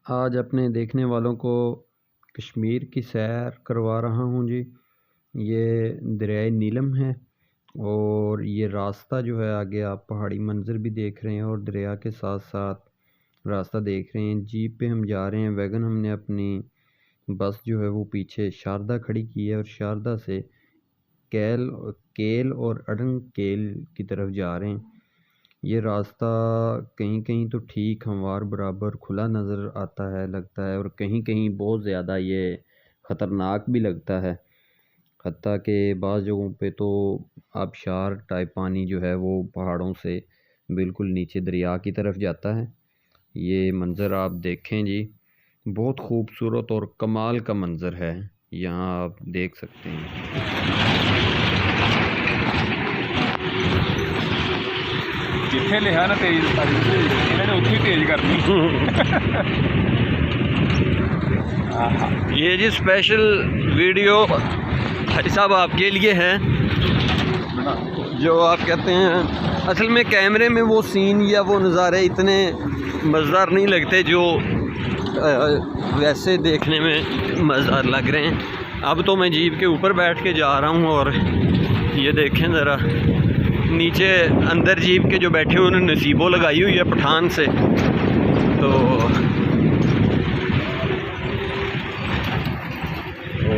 आज अपने देखने वालों को कश्मीर की सैर करवा रहा हूँ जी। ये दरियाए नीलम है और ये रास्ता जो है, आगे आप पहाड़ी मंज़र भी देख रहे हैं और दरिया के साथ साथ रास्ता देख रहे हैं। जीप पे हम जा रहे हैं, वैगन हमने अपनी बस जो है वो पीछे शारदा खड़ी की है और शारदा से केल और अडंग केल की तरफ जा रहे हैं। ये रास्ता कहीं कहीं तो ठीक हमवार बराबर खुला नज़र आता है, लगता है, और कहीं कहीं बहुत ज़्यादा ये ख़तरनाक भी लगता है। हत्ता कि बाज़ जगहों पे तो आबशार टाइप पानी जो है वो पहाड़ों से बिल्कुल नीचे दरिया की तरफ जाता है। ये मंज़र आप देखें जी, बहुत खूबसूरत और कमाल का मंज़र है, यहाँ आप देख सकते हैं। जिथे लिखा ना तेज इन्होंने उत्थे तेज करनी। ये जी स्पेशल वीडियो भाई साहब आपके लिए है, जो आप कहते हैं असल में कैमरे में वो सीन या वो नज़ारे इतने मज़ेदार नहीं लगते जो वैसे देखने में मज़ेदार लग रहे हैं। अब तो मैं जीप के ऊपर बैठ के जा रहा हूँ और ये देखें ज़रा, नीचे अंदर जीप के जो बैठे हुए उन्होंने नसीबो लगाई हुई है पठान से। तो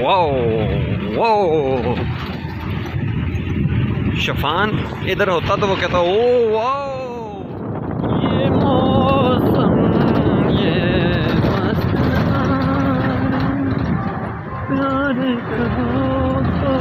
वाओ वाओ, शफान इधर होता तो वो कहता ओ वाओ, ये मौसम ये मस्त प्यार करो तो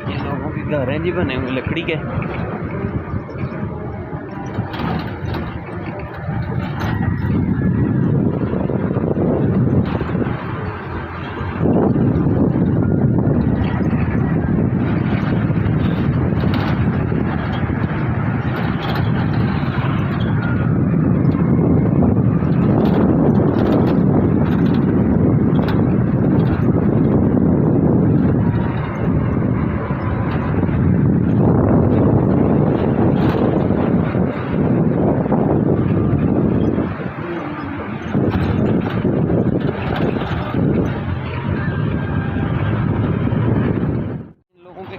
ये लोगों के घर हैं जी बने हुए लकड़ी के।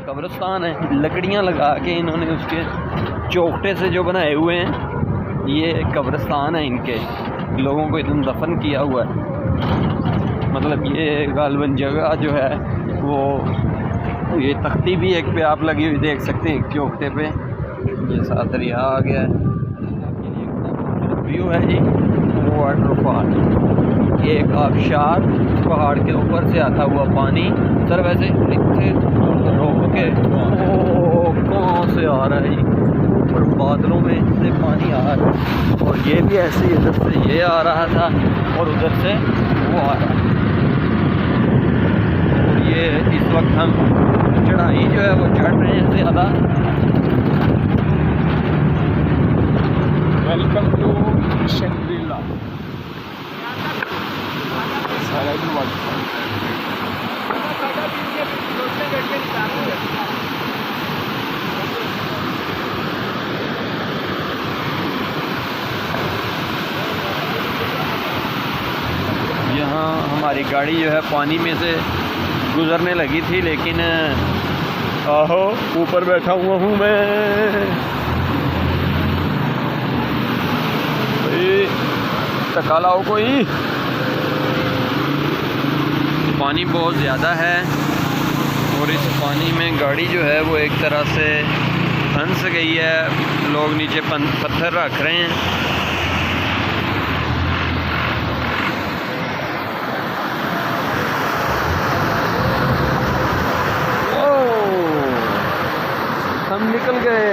कब्रिस्तान है, लकड़ियाँ लगा के इन्होंने उसके चौखटे से जो बनाए हुए हैं, ये कब्रिस्तान है इनके। लोगों को एकदम दफन किया हुआ है। मतलब ये गालबन जगह जो है वो, ये तख्ती भी एक पे आप लगी हुई देख सकते हैं, एक चौखटे पे। ये साथ दरिया आ गया है, व्यू है जी, वो वाटरफॉल, एक आबशार पहाड़ के ऊपर से आता हुआ पानी। सर वैसे इतने रोक के कहाँ से आ रहा है, ऊपर बादलों में से पानी आ रहा है, और ये भी ऐसे इधर से ये आ रहा था और उधर से वो आ रहा है। और ये इस वक्त हम चढ़ाई जो है वो चढ़ रहे हैं ज़्यादा। Welcome to Shangrila. यहाँ हमारी गाड़ी जो है पानी में से गुज़रने लगी थी, लेकिन आहो ऊपर बैठा हुआ हूँ मैं। टका लाओ कोई, पानी बहुत ज़्यादा है और इस पानी में गाड़ी जो है वो एक तरह से फंस गई है। लोग नीचे पत्थर रख रहे हैं। हम निकल गए।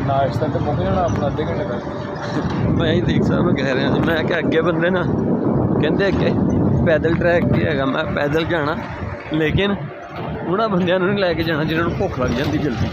नाश्ता तो मुक जाना अपना अद्धे घंटे तक। मैं ही देख साहब कह रहा मैं कि अगे बंदे ना कहते अगे पैदल ट्रैक ही है, मैं पैदल जाना लेकिन उन्होंने बंदियां नहीं लैके जाना जिन्होंने भुख लग जाती जल्दी।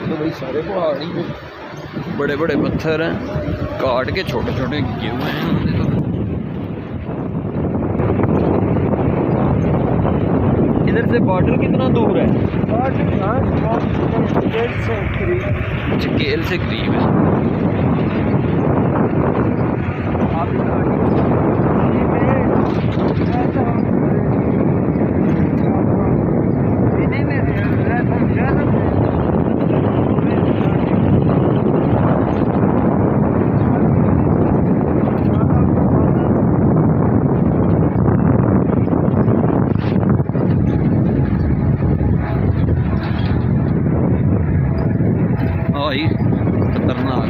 तो भाई सारे पहाड़ ही हैं, बड़े बड़े पत्थर हैं, काट के छोटे छोटे किए हुए हैं उन्होंने। तो इधर से बॉर्डर कितना दूर है? केल से करीब है। आई खतरनाक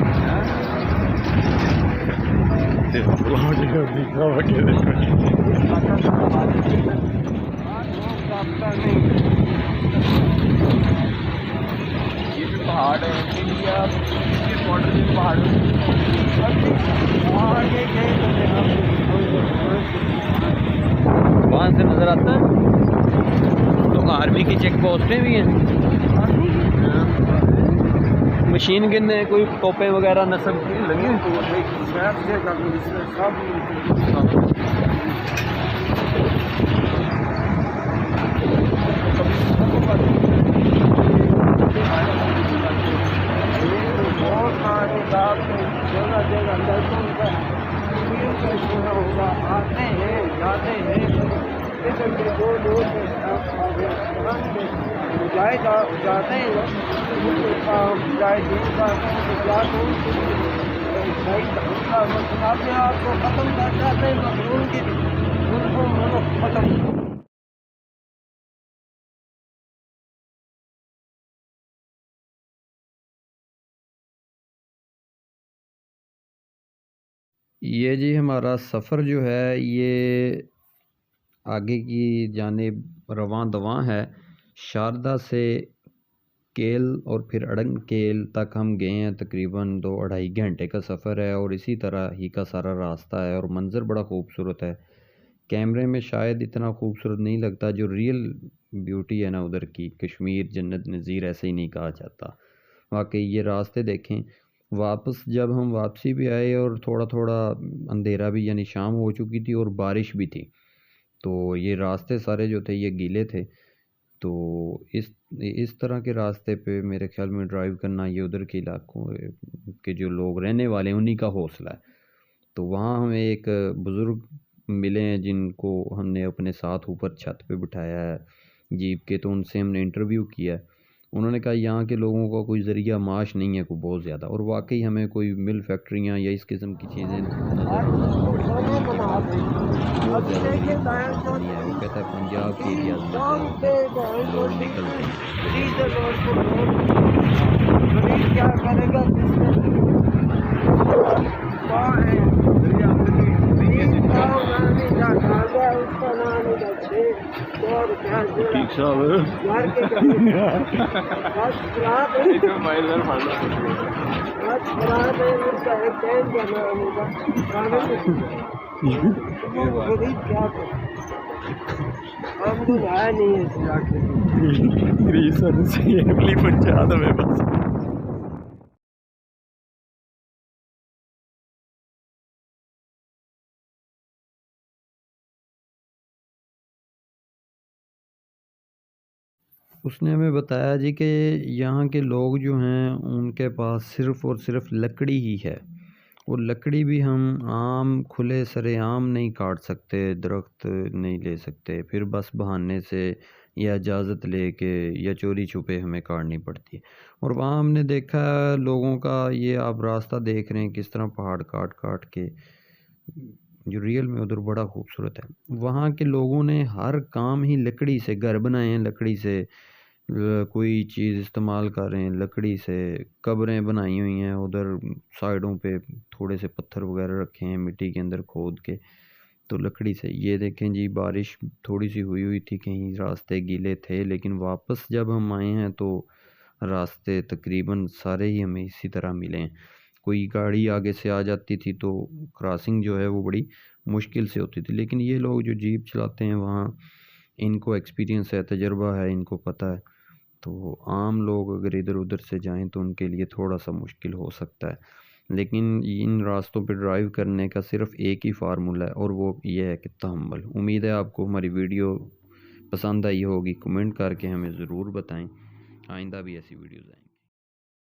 ये भी पहाड़ है इंडिया के बॉर्डर के पहाड़ वहाँ से नजर आता है। तो आर्मी की चेक पोस्टें भी हैं, मशीन गन है, कोई तोपें वगैरह नस्ब लगी हुई। आते हैं जाते हैं जाते हैं अपने आप को खत्म कर जाते हैं, उनको खत्म। ये जी हमारा सफ़र जो है ये आगे की जानिब रवां दवां है। शारदा से केल और फिर अड़ंग केल तक हम गए हैं, तकरीबन 2-2.5 घंटे का सफ़र है और इसी तरह ही का सारा रास्ता है और मंज़र बड़ा खूबसूरत है। कैमरे में शायद इतना खूबसूरत नहीं लगता, जो रियल ब्यूटी है ना उधर की, कश्मीर जन्नत नज़ीर ऐसे ही नहीं कहा जाता। वाकई ये रास्ते देखें, वापस जब हम वापसी भी आए और थोड़ा थोड़ा अंधेरा भी यानी शाम हो चुकी थी और बारिश भी थी, तो ये रास्ते सारे जो थे ये गीले थे। तो इस तरह के रास्ते पे मेरे ख्याल में ड्राइव करना ये उधर के इलाकों के जो लोग रहने वाले हैं उन्हीं का हौसला है। तो वहाँ हमें एक बुज़ुर्ग मिले हैं जिनको हमने अपने साथ ऊपर छत पे बिठाया है जीप के, तो उनसे हमने इंटरव्यू किया है। उन्होंने कहा यहाँ के लोगों का कोई ज़रिया माश नहीं है कोई बहुत ज़्यादा, और वाकई हमें कोई मिल फैक्ट्रियाँ या इस किस्म की चीज़ें नज़र बहुत ज़्यादा नहीं है। वो कहता है पंजाब के एरियाज में लोग निकलते ठीक साहब पहुँचा दो बस। उसने हमें बताया जी कि यहाँ के लोग जो हैं उनके पास सिर्फ़ और सिर्फ लकड़ी ही है, और लकड़ी भी हम आम खुले सरेआम नहीं काट सकते, दरख्त नहीं ले सकते, फिर बस बहाने से या इजाज़त लेके या चोरी छुपे हमें काटनी पड़ती है। और वहाँ हमने देखा लोगों का, ये आप रास्ता देख रहे हैं किस तरह पहाड़ काट काट के जो रियल में उधर बड़ा खूबसूरत है। वहाँ के लोगों ने हर काम ही लकड़ी से, घर बनाए हैं लकड़ी से, कोई चीज़ इस्तेमाल कर रहे हैं लकड़ी से, कब्रें बनाई हुई हैं उधर साइडों पे, थोड़े से पत्थर वगैरह रखे हैं मिट्टी के अंदर खोद के, तो लकड़ी से। ये देखें जी, बारिश थोड़ी सी हुई हुई थी, कहीं रास्ते गीले थे, लेकिन वापस जब हम आए हैं तो रास्ते तकरीबन सारे ही हमें इसी तरह मिले हैं। कोई गाड़ी आगे से आ जाती थी तो क्रॉसिंग जो है वो बड़ी मुश्किल से होती थी, लेकिन ये लोग जो जीप चलाते हैं वहाँ, इनको एक्सपीरियंस है, तजुर्बा है, इनको पता है। तो आम लोग अगर इधर उधर से जाएं तो उनके लिए थोड़ा सा मुश्किल हो सकता है, लेकिन इन रास्तों पे ड्राइव करने का सिर्फ एक ही फार्मूला है, और वो ये है कि तहम्मुल। उम्मीद है आपको हमारी वीडियो पसंद आई होगी। कमेंट करके हमें ज़रूर बताएं, आइंदा भी ऐसी वीडियोज़ आएंगी।